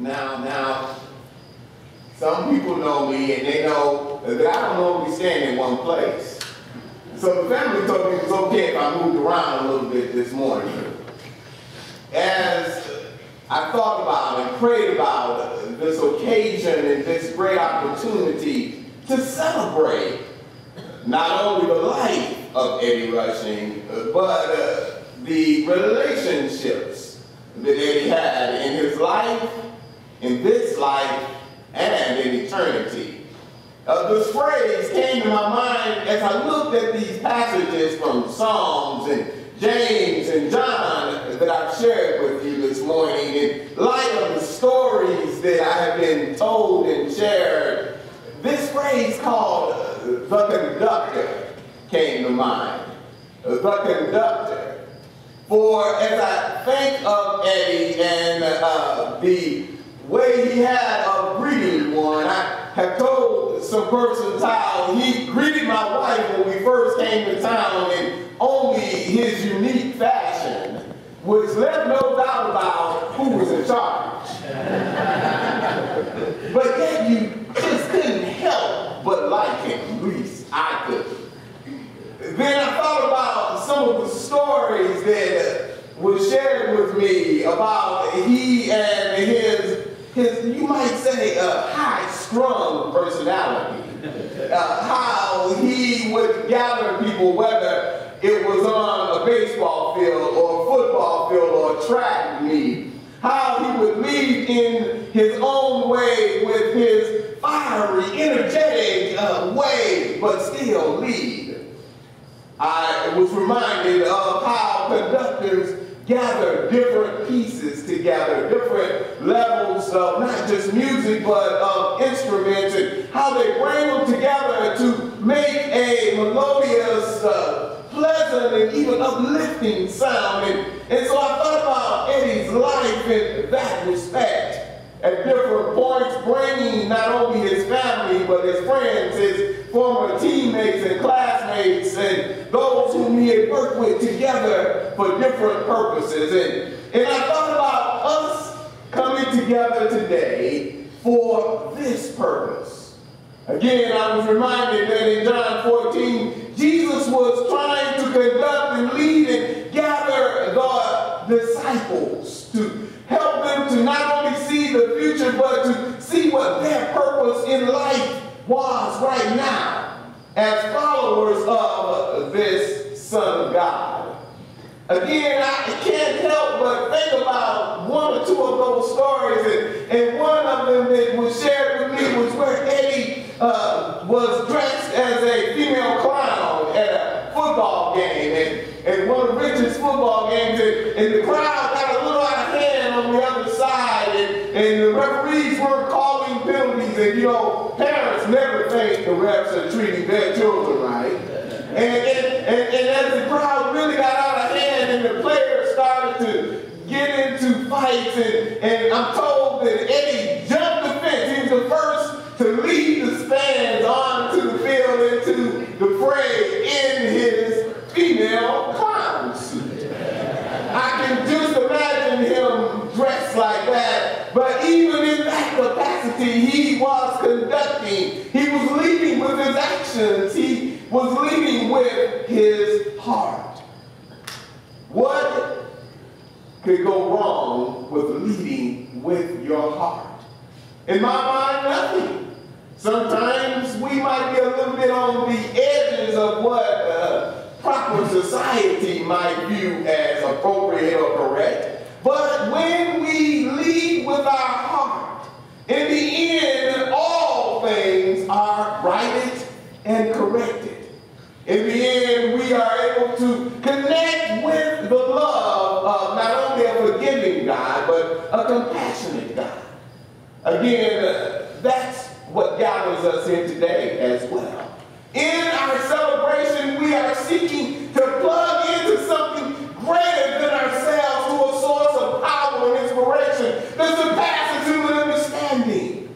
Now, some people know me and they know that I don't normally stand in one place. So the family told me it was okay if I moved around a little bit this morning. As I thought about and prayed about this occasion and this great opportunity to celebrate not only the life of Eddie Rushing, but the relationships that Eddie had in his life, in this life, and in eternity. This phrase came to my mind as I looked at these passages from Psalms and James and John that I've shared with you this morning. In light of the stories that I have been told and shared, this phrase called the conductor came to mind. The conductor. For as I think of Eddie and the way he had of greeting one, I have told some persons how he greeted my wife when we first came to town in only his unique fashion, which left no doubt about who was in charge. But yet you just couldn't help but like him, at least I could. Then I thought about some of the stories that was shared with me about he and his you might say, high-strung personality. How he would gather people, whether it was on a baseball field or a football field or a track meet. How he would lead in his own way with his fiery, energetic way, but still lead. I was reminded of how conductors gather different pieces together, different levels of not just music, but of instruments, and how they bring them together to make a melodious, pleasant, and even uplifting sound. And so I thought about Eddie's life in that respect. At different points, bringing not only his family, but his friends, his former teammates and classmates, and those whom he had worked with together for different purposes. And I thought about us coming together today for this purpose. Again, I was reminded that in John 14, Jesus was trying to conduct and lead and gather the disciples to help them to not only see the future, but to see what their purpose in life was right now as followers of this Son of God. Again, I can't help but think about one or two of those stories, and one of them that was shared with me was where Eddie was dressed as a female clown at a football game, and one of Richard's football games, and the crowd got a little out of hand on the other side, and the referees weren't calling penalties, and you know, parents never think the refs are treating their children right. And as the crowd really got out of hand and the players started to get into fights, and I'm told that Eddie jumped the fence. He was the first to lead the stands onto the field into the fray in his female clown suit. I can just imagine him dressed like that, but even in that capacity, he was conducting, he was leading with his actions, he was leading with his heart. What could go wrong with leading with your heart? In my mind, nothing. Sometimes we might be a little bit on the edges of what proper society might view as appropriate or correct. But when we lead with our heart, in the end, all things are righted and corrected. In the end, we are able to connect with the love of not only a forgiving God, but a compassionate God. Again, that's what gathers us here today as well. In our celebration, we are seeking to plug into something greater than ourselves, to a source of power and inspiration that surpasses human understanding.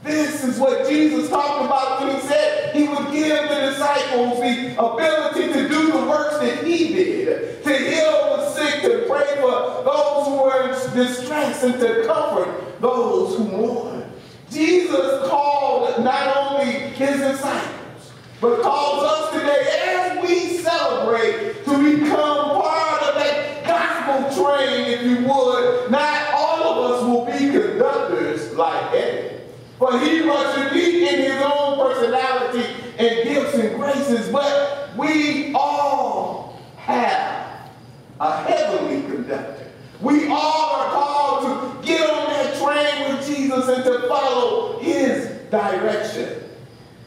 This is what Jesus talked about when he said he would give the disciples the ability to do the works that he did, to heal the sick, to pray pray for those who are in distress, and to comfort those who mourn. Jesus called not only his disciples, but calls us today as we celebrate to become part of that gospel train, if you would. Not all of us will be conductors like Eddie, but he was unique in his own personality and gifts and graces, but we all have a heavenly conductor. We all are called to get on that train with Jesus and to follow his direction.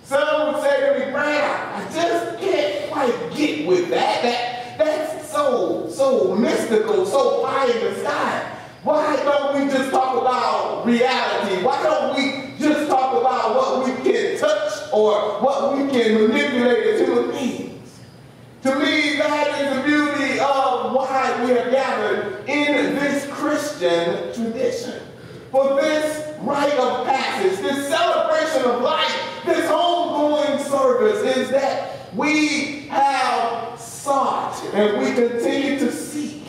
Some would say to me, Brad, I just can't quite get with that. That's so mystical, so pie in the sky. Why don't we just talk about reality? Why don't we just talk about what we can touch or what we can manipulate as human beings? To me, that is the beauty of why we are gathered in this Christian tradition. For this rite of passage, this celebration of life, this ongoing service is that we have sought and we continue to seek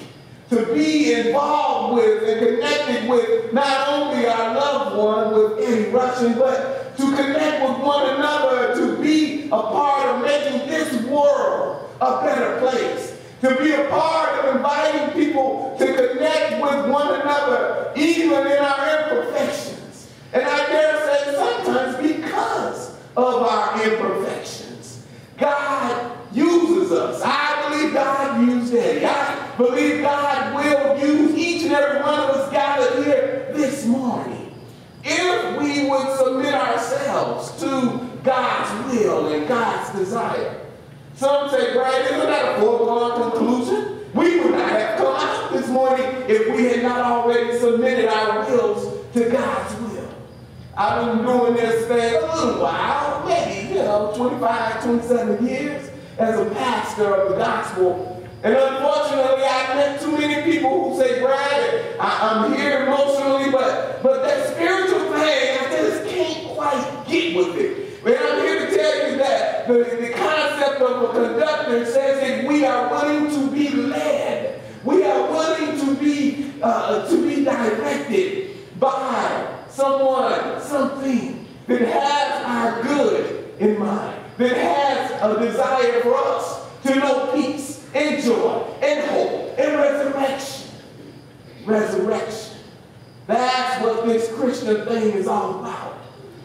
to be involved with and connected with not only our loved one with Eddie Rushing, but to connect with one another, to be a part of making this world a better place, to be a part of inviting people to connect with one another, even in our imperfections. And I dare say sometimes because of our imperfections, God uses us. I believe God used Eddie. I believe God will use each and every one of us gathered here this morning, if we would submit ourselves to God's will and God's desire. Some say, Brad, isn't that a foregone conclusion? We would not have come out this morning if we had not already submitted our wills to God's will. I've been doing this thing a little while, maybe, 25, 27 years as a pastor of the gospel. And unfortunately, I've met too many people who say, Brad, I'm here emotionally, but that spiritual thing, I just can't quite get with it. But I'm here to tell you that the concept of a conductor says that we are willing to be led. We are willing to be directed by someone, something that has our good in mind, that has a desire for us to know peace and joy and hope and resurrection. Resurrection. That's what this Christian thing is all about.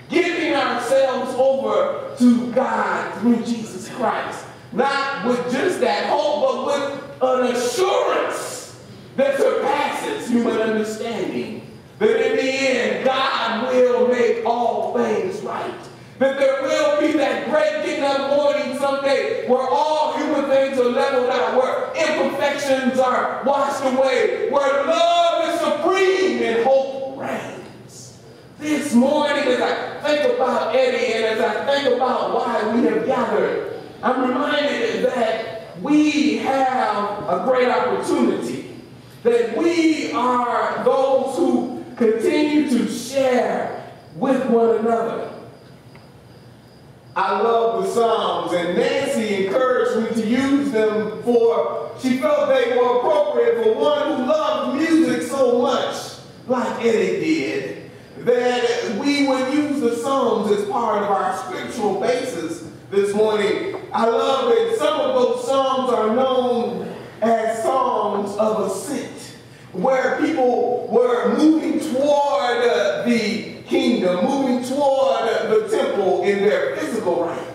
Giving ourselves over to God through Jesus Christ. Not with just that hope, but with an assurance that surpasses human understanding. That in the end, God will make all things right. That there will be that great getting up morning someday where all human things are leveled out, where imperfections are washed away, where love is supreme and hope reigns. This morning, as I think about Eddie and as I think about why we have gathered, I'm reminded that we have a great opportunity, that we are those who continue to share with one another. I love the Psalms, and Nancy encouraged me to use them for, she felt they were appropriate for one who loved music so much, like Eddie did, that we would use the Psalms as part of our scriptural basis this morning. I love that some of those Psalms are known as Psalms of Ascent, where people were moving toward the kingdom, moving toward the temple in their physical right,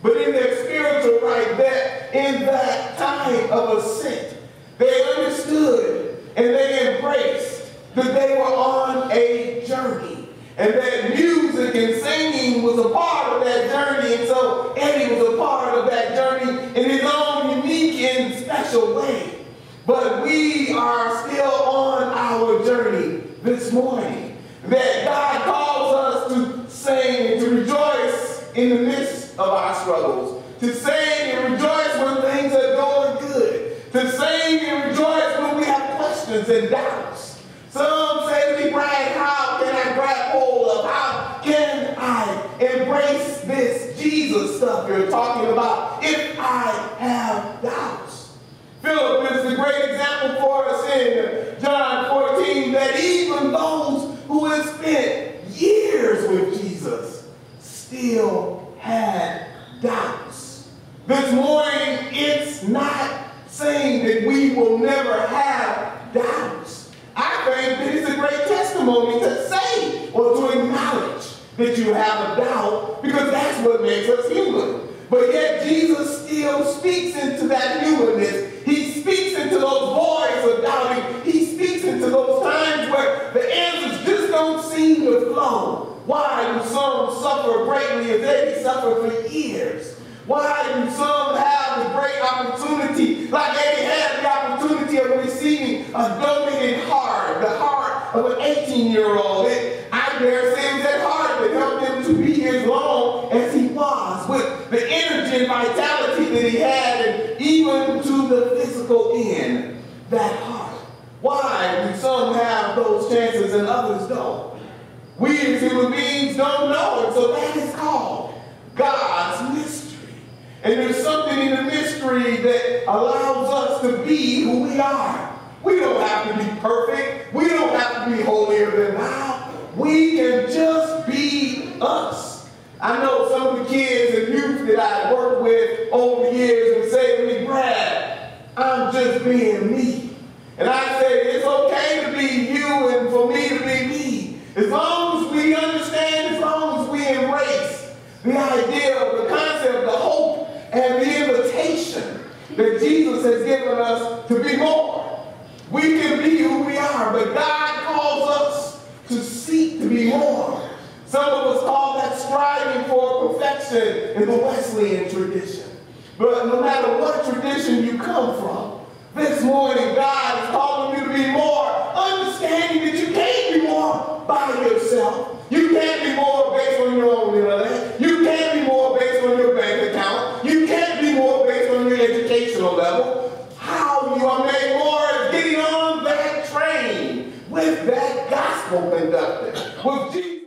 but in their spiritual right, that in that time of ascent, they understood and they embraced that they were on a journey, and that music and singing was a part of that journey, and so Eddie was a part of that journey in his own unique and special way. But we are still on our journey this morning. That God calls us to sing and to rejoice in the midst of our struggles. To sing and rejoice when things are going good. To sing and rejoice when we have questions and doubts. Some say to me, Brian, how can I grab hold of? How can I embrace this Jesus stuff you're talking about if I have doubts? Philip is a great example for us in John 14 that even those who had spent years with Jesus still had doubts. This morning, it's not saying that we will never have doubts. I think that it's a great testimony to say or to acknowledge that you have a doubt, because that's what makes us human. But yet Jesus still speaks into that humanness. He speaks into those voids of doubting. He speaks into those times where the answers just don't seem to flow. Why do some suffer greatly as they suffer for years? Why do some have the great opportunity, like Eddie had the opportunity of receiving a donated heart, the heart of an 18-year-old? I dare say it was that heart that helped him to be as long as he was, with the energy and vitality that he had, and even to the physical end, that heart. Why do some have those chances and others don't? We as human beings don't know, and so that is called God's mystery. And there's something in the mystery that allows us to be who we are. We don't have to be perfect. We don't have to be holier than thou. We can just be us. I know some of the kids and youth that I worked with over the years would say to me, Brad, I'm just being me. And I say, it's okay to be you and for me to be me. As long as we understand, as long as we embrace the idea of the concept, the hope, and the invitation that Jesus has given us to be more. We can be who we are, but God calls us to seek to be more. Some of us call that striving for perfection in the Wesleyan tradition. But no matter what tradition you come from, this morning God is calling you to be more, understanding that you can't be more by yourself. You can't be more based on your own intellect. You can't be more based on your bank account. You can't be more based on your educational level. How you are made more is getting on that train with that gospel conductor, with Jesus.